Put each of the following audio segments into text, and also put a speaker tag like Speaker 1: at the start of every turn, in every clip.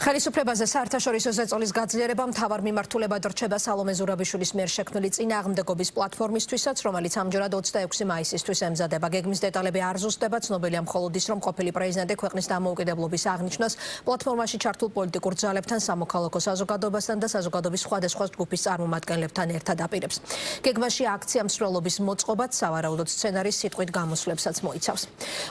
Speaker 1: ხელისუფლებაზე საერთაშორისო ზეწოლის გაძლიერება მთავარ მიმართულებად რჩება სალომე ზურაბიშვილის მიერ შექმნილი წინააღმდეგობის პლატფორმისთვისაც, რომელიც ამჯერად 26 მაისისთვის ემზადება. გეგმის დეტალები არ ზუსტდება, ცნობილია მხოლოდ ის, რომ ყოფილი პრეზიდენტი ქვეყნის დამოუკიდებლობის აღნიშვნას პლატფორმაში ჩართულ პოლიტიკურ ძალებთან, სამოქალაქო საზოგადოებასთან და საზოგადოების სხვადასხვა ჯგუფის წარმომადგენლებთან ერთად აპირებს. გეგმაში აქცია მსვლელობის მოწყობაც სავარაუდოდ სცენარის სიტყვით გამოსვლებსაც მოიცავს.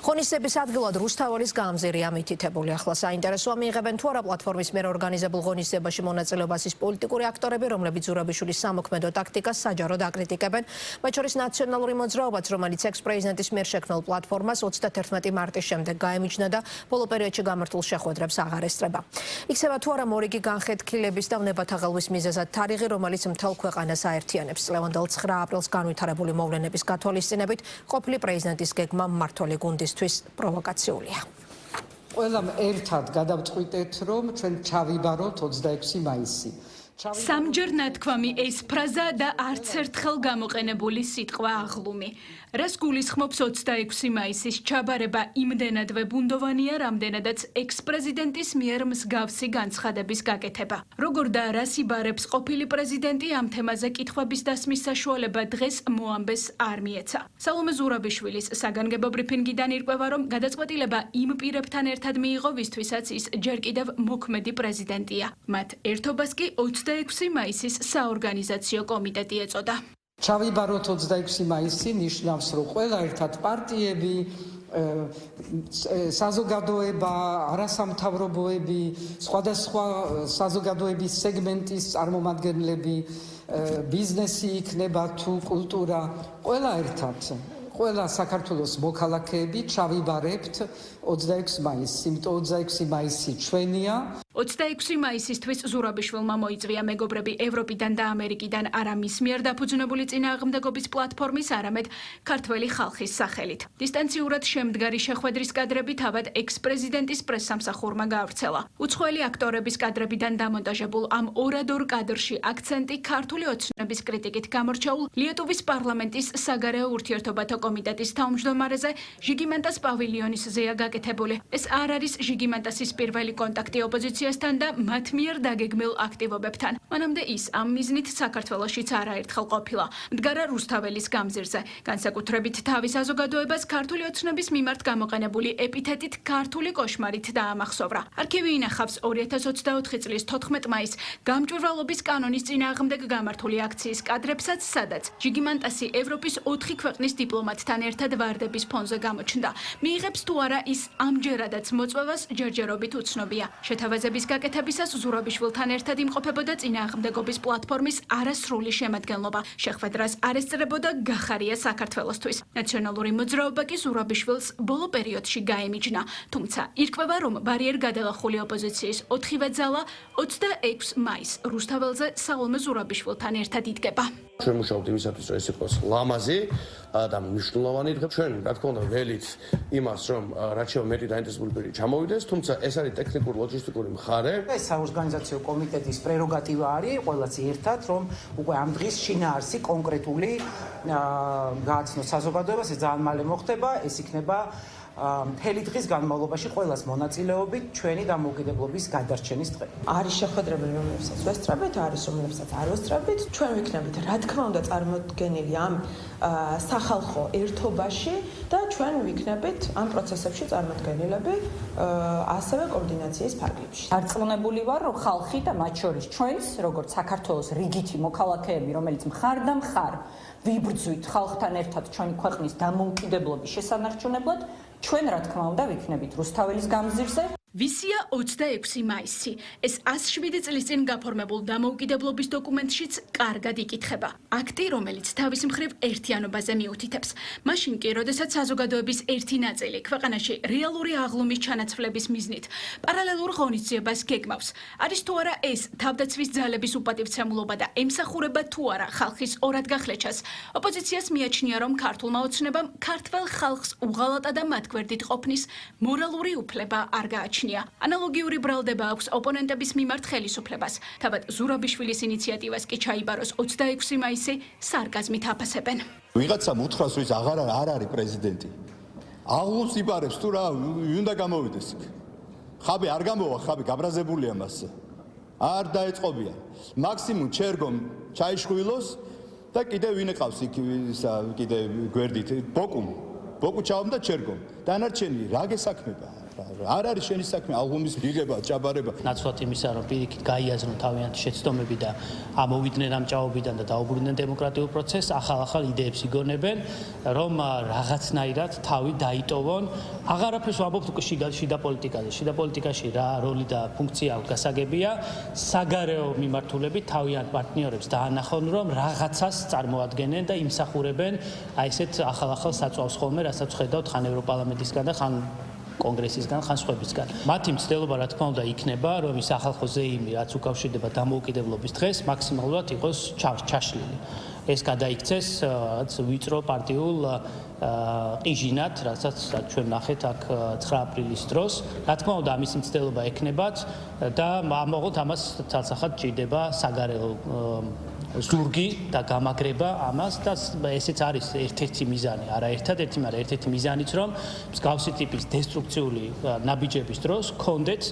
Speaker 1: ღონისძიების ადგილად რუსთაველის გამზირია მითითებული. ახლა საინტერესოა მიიღებენ თუ არა პლატფორმის მიერ ორგანიზებულ ღონისძიებაში მონაწილეობას ის პოლიტიკური აქტორები, რომლებიც ზურაბიშვილის სამოქმედო ტაქტიკას საჯაროდ აკრიტიკებენ. მათ შორის ნაციონალური მოძრაობაც, რომელიც ექს-პრეზიდენტის მიერ შექმნილ პლატფორმას 31 მარტის შემდეგ გაემიჯნა და ბოლო პერიოდში გამართულ შეხვედრებს აღარ ესწრება. იქცევა თუ არა მორიგი განხეთქილების და ვნებათა ღელვის მიზეზად თარიღი, რომელიც მთელ ქვეყანას აერთიანებს. ლევანდელ 9 აპრილს განვითარებული მოვლენების გათვალისწინებით ყოფილი პრეზიდენტის გეგმა მმართველი გუნდისთვის პროვოკაციულია.
Speaker 2: ყველამ ერთად გადავწყვიტეთ, რომ ჩვენ ჩავიბაროთ 26 მაისი.
Speaker 3: სამჯერ ნათქვამი ეს ფრაზა და არც ერთხელ გამოყენებული სიტყვა აღლუმი. რას გულისხმობს 26 მაისის ჩაბარება იმდენადვე ბუნდოვანია, რამდენადაც ექს-პრეზიდენტის მიერ მსგავსი განცხადების გაკეთება. როგორ და რას იბარებს ყოფილი პრეზიდენტი, ამ თემაზე კითხვების დასმის საშუალება დღეს მოამბეს არ მიეცა. სალომე ზურაბიშვილის საგანგებო ბრიფინგიდან ირკვევა, რომ გადაწყვეტილება იმ პირებთან ერთად მიიღო, ვისთვისაც ის ჯერ კიდევ მოქმედი პრეზიდენტია. მათ ერთობას კი 26 მაისის საორგანიზაციო კომიტეტი ეწოდა.
Speaker 2: ჩავიბაროთ 26 მაისი ნიშნავს, რომ ყველა ერთად პარტიები, საზოგადოება, არასამთავრობოები, სხვადასხვა საზოგადოების სეგმენტის წარმომადგენლები, ბიზნესი იქნება თუ კულტურა, ყველა ერთად, ყველა საქართველოს მოქალაქეები ჩავიბარებთ 26 მაისს, იმიტომ 26 მაისი ჩვენია.
Speaker 3: 26 მაისისთვის ზურაბიშვილმა მოიწვია მეგობრები ევროპიდან და ამერიკიდან არა მის მიერ დაფუძნებული წინააღმდეგობის პლატფორმის, არამედ ქართველი ხალხის სახელით. დისტანციურად შემდგარი შეხვედრის კადრები თავად ექს-პრეზიდენტის პრესსამსახურმა გაავრცელა. უცხოელი აქტორების კადრებიდან დამონტაჟებულ ამ ორადორ კადრში აქცენტი ქართული ოცნების კრიტიკით გამორჩეულ ლიეტუვის პარლამენტის საგარეო ურთიერთობათა კომიტეტის თავმჯდომარეზე ჟიგიმანტას პავილიონისზეა გაკეთებული. ეს არ არის ჟიგიმანტასის პირველი კონტაქტი ოპოზიციასთან და მათ მიერ დაგეგმილ აქტივობებთან. მანამდე ის ამ მიზნით საქართველოშიც არაერთხელ ყოფილა. მდგარა რუსთაველის გამზირზე. განსაკუთრებით თავის საზოგადოებას ქართული ოცნების მიმართ გამოყენებული ეპითეტით ქართული კოშმარით დაამახსოვრა. არქივი ინახავს 2024 წლის 14 მაისს გამჭვირვალობის კანონის წინააღმდეგ გამართული აქციის კადრებსაც, სადაც ჟიგიმანტასი ევროპის 4 ქვეყნის დიპლომატთან ერთად ვარდების ფონზე გამოჩნდა. მიიღებს თუ არა ის ამჯერადაც მოწვევას ჯერჯერობით უცნობია. შეთავაზების გაკეთებისას ზურაბიშვილთან ერთად იმყოფებოდა წინააღმდეგობის პლატფორმის არასრული შემადგენლობა. შეხვედრას არ ესწრებოდა გახარია საქართველოსთვის. ნაციონალური მოძრაობა კი ზურაბიშვილს ბოლო პერიოდში გაემიჯნა. თუმცა ირკვევა, რომ ბარიერ გადალახული ოპოზიციის 4-ვე ძალა 26 მაისს რუსთაველზე სალომე ზურაბიშვილთან ერთად იდგება.
Speaker 4: ჩვენ მუშაობთ იმისათვის, რომ ეს იყოს ლამაზი და მნიშვნელოვანი დღე. ჩვენ, რა თქმა უნდა, ველით იმას, რომ რაც შევა მეტი დაინტერესებული პირი ჩამოვიდეს, თუმცა ეს არის ტექნიკური ლოჯისტიკური მხარე.
Speaker 2: ეს საორგანიზაციო კომიტეტის პრეროგატივა არის ყველაც ერთად, რომ უკვე ამ დღის შინაარსი კონკრეტული გააცნოს საზოგადოებას, ეს ძალიან მალე მოხდება, ეს იქნება მთელი დღის განმავლობაში ყველას მონაწილეობით ჩვენი დამოუკიდებლობის გადარჩენის დღე.
Speaker 5: არის შეხვედრები, რომლებსაც ვესწრებით, არის რომლებსაც არ ვესწრებით. ჩვენ ვიქნებით, რა თქმა უნდა, წარმოდგენილი ამ სახალხო ერთობაში და ჩვენ ვიქნებით ამ პროცესებში წარმოდგენილები ასევე კოორდინაციის ფარგლებში.
Speaker 6: არწმუნებული ვარ, რომ ხალხი და მათ შორის ჩვენს, როგორც საქართველოს რიგითი მოქალაქეები, რომელიც მხარ და მხარ ვიბრძვით ხალხთან ერთად ჩვენი ქვეყნის დამოუკიდებლობის შესანარჩუნებლად, ჩვენ რა თქმა უნდა ვიქნებით რუსთაველის გამზირზე.
Speaker 3: ვისია 26 მაისი. ეს 107 წლის წინ გაფორმებულ დამოუკიდებლობის დოკუმენტშიც კარგად იკითხება. აქტი, რომელიც თავის მხრივ ერთიანობაზე მიუთითებს. მაშინ კი, როდესაც საზოგადოების ერთი ნაწილი ქვეყანაში რეალური აღლუმის ჩანაცვლების მიზნით პარალელურ ღონისძიებას გეგმავს. არის თუ არა ეს თავდაცვის ძალების უპატივცემულობა და ემსახურება თუ არა ხალხის ორად გახლეჩას. ოპოზიციას მიაჩნია, რომ ქართულმა ოცნებამ ქართველ ხალხს უღალატა და მათ გვერდით ყოფნის მორალური უფლება არ გააჩნია. ანალოგიური ბრალდება აქვს ოპონენტების მიმართ ხელისუფლებას. თავად ზურაბიშვილის ინიციატივას კი ჩაიბაროს 26 მაისი სარკაზმით აფასებენ.
Speaker 7: ვიღაცამ უთხრას, რომ ის არ არის პრეზიდენტი. აღლუმს იბარებს თუ რა, უნდა გამოვიდეს. ხაბი არ გამოვა, ხაბი გაბრაზებულია მასზე. არ დაეწყობია. მაქსიმუმ ჩერგომ ჩაიშხვილოს და კიდე ვინ ეყავს იქ ისა კიდე გვერდით ბოკუ ჩავამ და ჩერგომ. დანარჩენი რა გესაქმება? არ არის შენი საქმე ალბომის მიღება, ჭაბარება.
Speaker 8: ნაცვლად იმისა, რომ პირიქით გაიაზრონ თავიანთი შეცდომები და ამოვიდნენ ამ ჭაობიდან და დაუბრუნდნენ დემოკრატიულ პროცესს, ახალ იდეებს იგონებენ, რომ რაღაცნაირად თავი დაიტოვონ. აღარაფერს ვამბობთ უკვე შიდა პოლიტიკაზე. შიდა პოლიტიკაში რა როლი და ფუნქცია აქვს გასაგებია, საგარეო მიმართულებით თავიანთ პარტნიორებს დაანახონ, რომ რაღაცას წარმოადგენენ და იმსახურებენ აი ესეთ ახალ საწვავს ხოლმე, რასაც ხედავთ ხან ევროპარლამენტისგან და ხან კონგრესისგან, ხან სხვებისგან. მათი მცდელობა რა თქმა უნდა იქნება, რომ ის ახალ ზეიმი, რაც უკავშირდება დამოუკიდებლობის დღეს, მაქსიმალურად იყოს ჩაშლილი. ეს გადაიქცეს ვიწრო პარტიულ ყიჟინად, რასაც ჩვენ ნახეთ აქ 9 აპრილის დროს. რა თქმა უნდა, ამის მცდელობა ექნებათ და ამაღოთ ამას თალსახად ჭირდება საგარეო ზურგი და გამაგრება ამას და ესეც არის ერთ-ერთი მიზანი, არა ერთადერთი, მაგრამ ერთ-ერთი მიზანიც, რომ მსგავსი ტიპის დესტრუქციული ნაბიჯების დროს გქონდეთ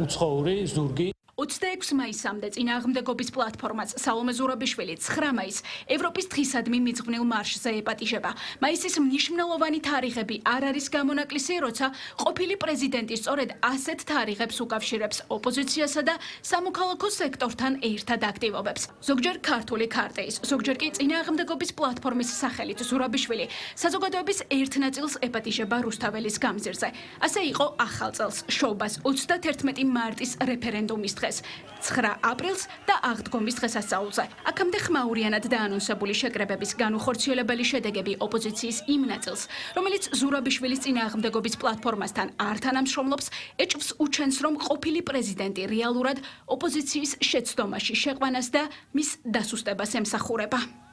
Speaker 8: უცხოური ზურგი.
Speaker 3: 26 მაისამდე წინააღმდეგობის პლატფორმას სალომე ზურაბიშვილი 9 მაისს ევროპის დღისადმი მიძღვნილ მარშზე ეპატიჟება. მაისის მნიშვნელოვანი თარიღები არ არის გამონაკლისი, როცა ყოფილი პრეზიდენტი სწორედ ასეთ თარიღებს უკავშირებს ოპოზიციასა და სამოქალაქო სექტორთან ერთად აქტივობებს. ზოგჯერ ქართული ქარტეის, ზოგჯერ კი წინააღმდეგობის პლატფორმის სახელით ზურაბიშვილი საზოგადოების ერთ ნაწილს ეპატიჟება რუსთაველის გამზირზე. ასე იყო ახალ წელს შოუბას 31 მარტის რეფერენდუმის დღეს. 9 აპრილს და აღდგომის დღესასწაულზე. აქამდე ხმაურიანად დაანონსებული შეკრებების განუხორციელებელი შედეგები ოპოზიციის იმ ნაწილს, რომელიც ზურაბიშვილის წინააღმდეგობის პლატფორმასთან არ თანამშრომლობს, ეჭვს უჩენს, რომ ყოფილი პრეზიდენტი რეალურად ოპოზიციის შეცდომაში შეყვანას და მის დასუსტებას ემსახურება.